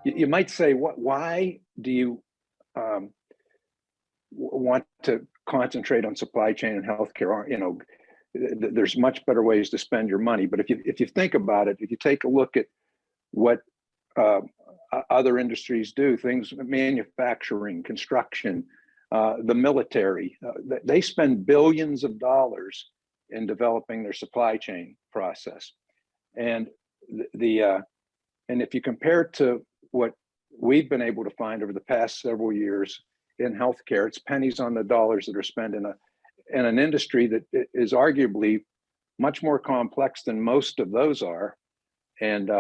you might say, why do you want to concentrate on supply chain and healthcare? You know, there's much better ways to spend your money. But if you think about it, if you take a look at what other industries do, things, manufacturing, construction, the military, they spend billions of dollars in developing their supply chain process. And and if you compare it to what we've been able to find over the past several years in healthcare, it's pennies on the dollars that are spent in an industry that is arguably much more complex than most of those are. And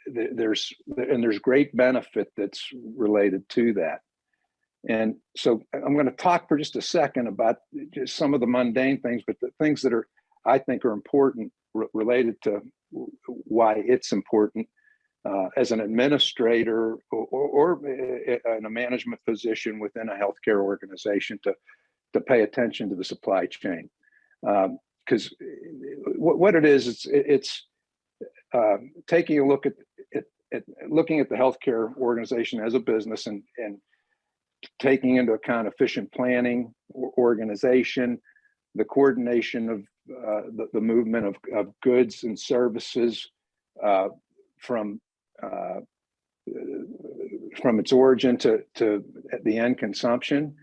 there's great benefit that's related to that. And so I'm going to talk for just a second about just some of the mundane things, but the things that I think are important related to why it's important as an administrator or in a management position within a healthcare organization to pay attention to the supply chain. Because what it is, it's taking a look at looking at the healthcare organization as a business and taking into account efficient planning, organization, the coordination of the movement of goods and services from its origin to the end consumption,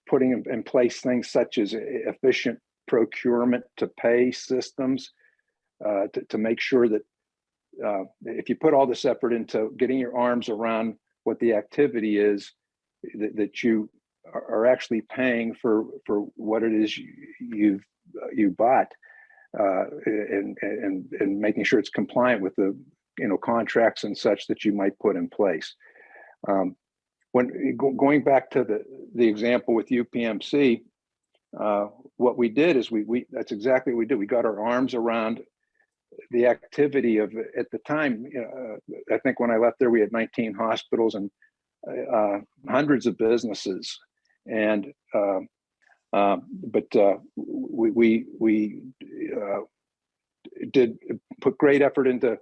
putting in place things such as efficient procurement to pay systems to make sure that if you put all this effort into getting your arms around what the activity is, that you are actually paying for what it is you bought, and making sure it's compliant with the contracts and such that you might put in place. When going back to the example with UPMC, what we did is we that's exactly what we did. We got our arms around the activity of, at the time, I think when I left there, we had 19 hospitals and hundreds of businesses. And we did put great effort into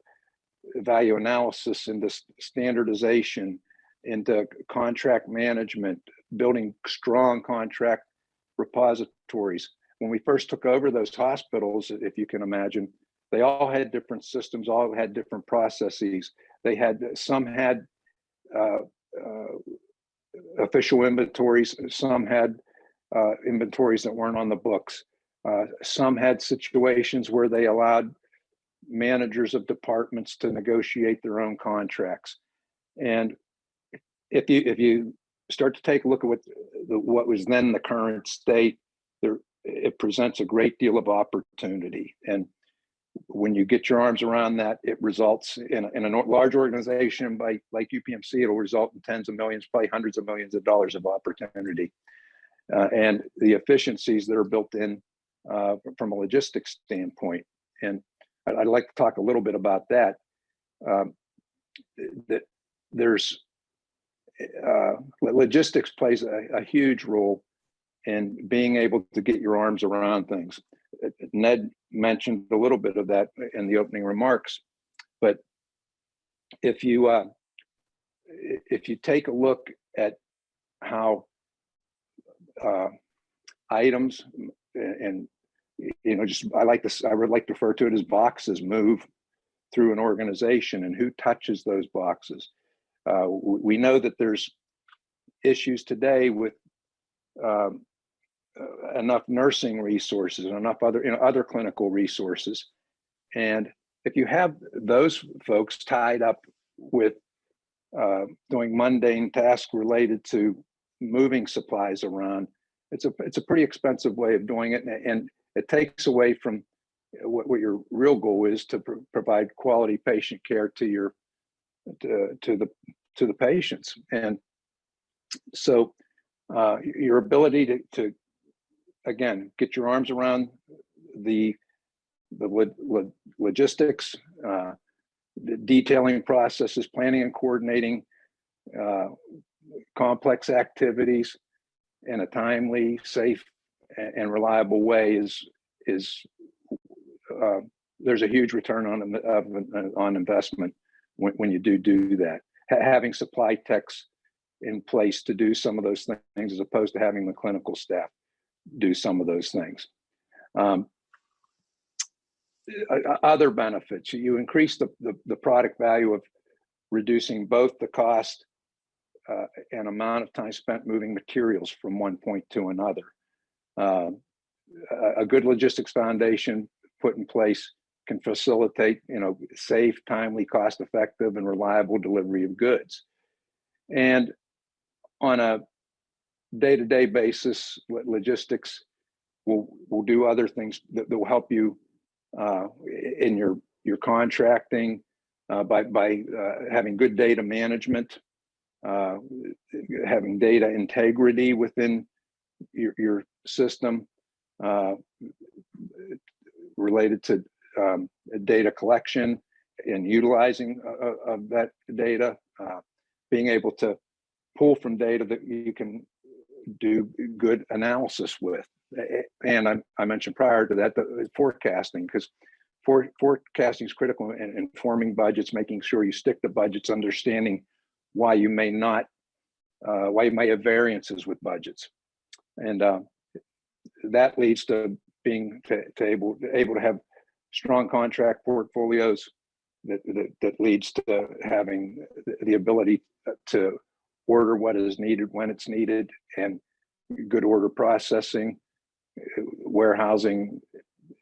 value analysis, into standardization, into contract management, building strong contract repositories. When we first took over those hospitals, if you can imagine, they all had different systems, all had different processes. Some had official inventories, some had inventories that weren't on the books. Some had situations where they allowed managers of departments to negotiate their own contracts. And if you start to take a look at what was then the current state, it presents a great deal of opportunity. And when you get your arms around that, it results in a large organization like UPMC, it'll result in tens of millions, probably hundreds of millions of dollars of opportunity. And the efficiencies that are built in from a logistics standpoint. And I'd like to talk a little bit about that. That there's logistics plays a huge role in being able to get your arms around things. Ned mentioned a little bit of that in the opening remarks, but if you take a look at how items and I would like to refer to it as boxes move through an organization and who touches those boxes. We know that there's issues today with enough nursing resources and enough other clinical resources. And if you have those folks tied up with doing mundane tasks related to moving supplies around, it's a pretty expensive way of doing it, and it takes away from what your real goal is, to provide quality patient care to the patients. And so your ability to again get your arms around the logistics, the detailing processes, planning and coordinating complex activities in a timely, safe, and reliable way is there's a huge return on investment when you do that. Having supply techs in place to do some of those things, as opposed to having the clinical staff do some of those things. Other benefits, you increase the product value of reducing both the cost and amount of time spent moving materials from one point to another. A good logistics foundation put in place can facilitate, safe, timely, cost-effective, and reliable delivery of goods. And on a day-to-day basis, logistics will do other things that will help you in your contracting by having good data management, having data integrity within your system related to data collection and utilizing of that data, being able to pull from data that you can do good analysis with. And I mentioned prior to that, the forecasting, because forecasting is critical in informing budgets, making sure you stick to budgets, understanding why you may have variances with budgets. And that leads to being able to have strong contract portfolios that leads to having the ability to order what is needed when it's needed, and good order processing, warehousing,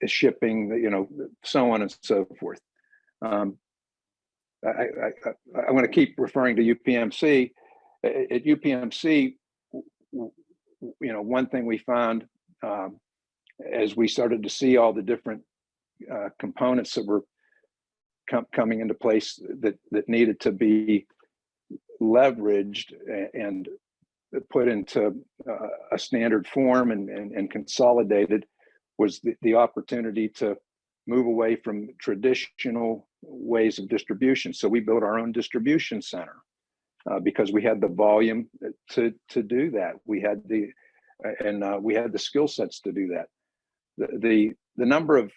shipping, so on and so forth. I want to keep referring to UPMC. At UPMC, one thing we found as we started to see all the different components that were coming into place that needed to be leveraged and put into a standard form and consolidated, was the opportunity to move away from traditional ways of distribution. So we built our own distribution center because we had the volume to do that. We had the skill sets to do that. The number of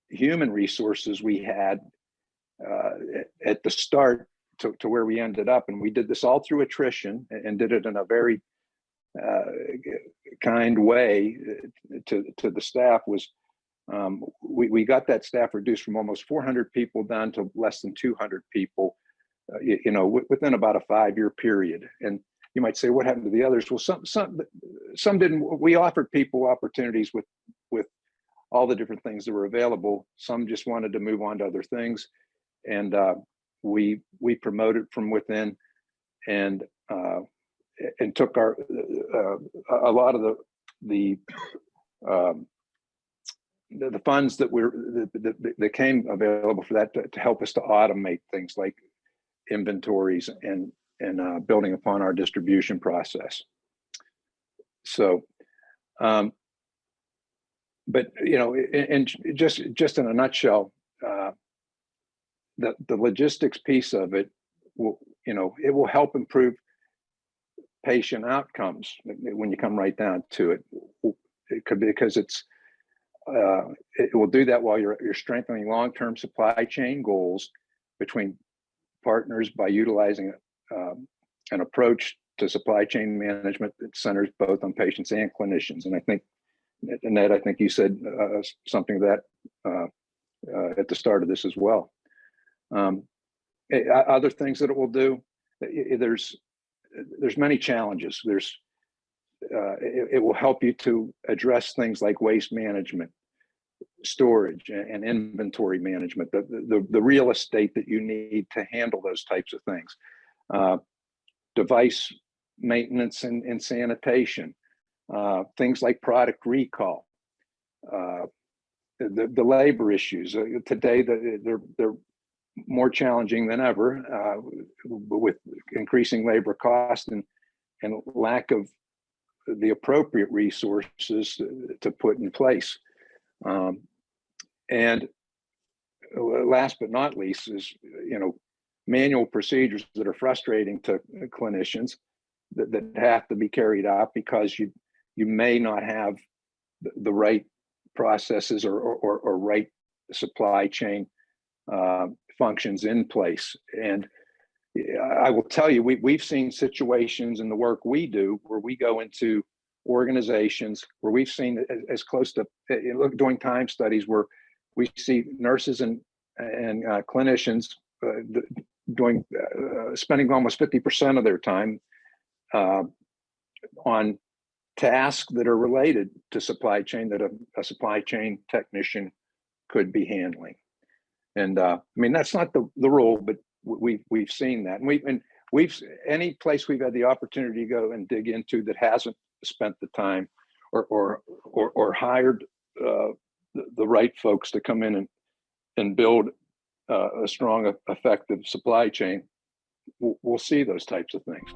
human resources we had at the start to where we ended up, and we did this all through attrition and did it in a very kind way to the staff, was we got that staff reduced from almost 400 people down to less than 200 people, within about a 5-year period. And you might say, what happened to the others? Well, some didn't. We offered people opportunities with all the different things that were available. Some just wanted to move on to other things, and we promoted from within, and took a lot of the funds that came available for that to help us to automate things like inventories and building upon our distribution process. So, but and just in a nutshell, the logistics piece of it will, it will help improve patient outcomes when you come right down to it. It could be because it will do that while you're strengthening long-term supply chain goals between partners by utilizing an approach to supply chain management that centers both on patients and clinicians. And I think, Ned, I think you said something that at the start of this as well. Other things that it will do, there's many challenges. It will help you to address things like waste management, storage, and inventory management, the real estate that you need to handle those types of things, device maintenance and sanitation, things like product recall, the labor issues. Today, they're more challenging than ever with increasing labor costs and lack of the appropriate resources to put in place. And last but not least is, manual procedures that are frustrating to clinicians that have to be carried out because you may not have the right processes or right supply chain functions in place. And I will tell you, we've seen situations in the work we do where we go into organizations where we've seen as close to doing time studies where we see nurses and clinicians doing spending almost 50% of their time on tasks that are related to supply chain that a supply chain technician could be handling. And I mean, that's not the rule, but we've seen that. And we've any place we've had the opportunity to go and dig into that hasn't spent the time or hired the right folks to come in and build a strong, effective supply chain, we'll see those types of things.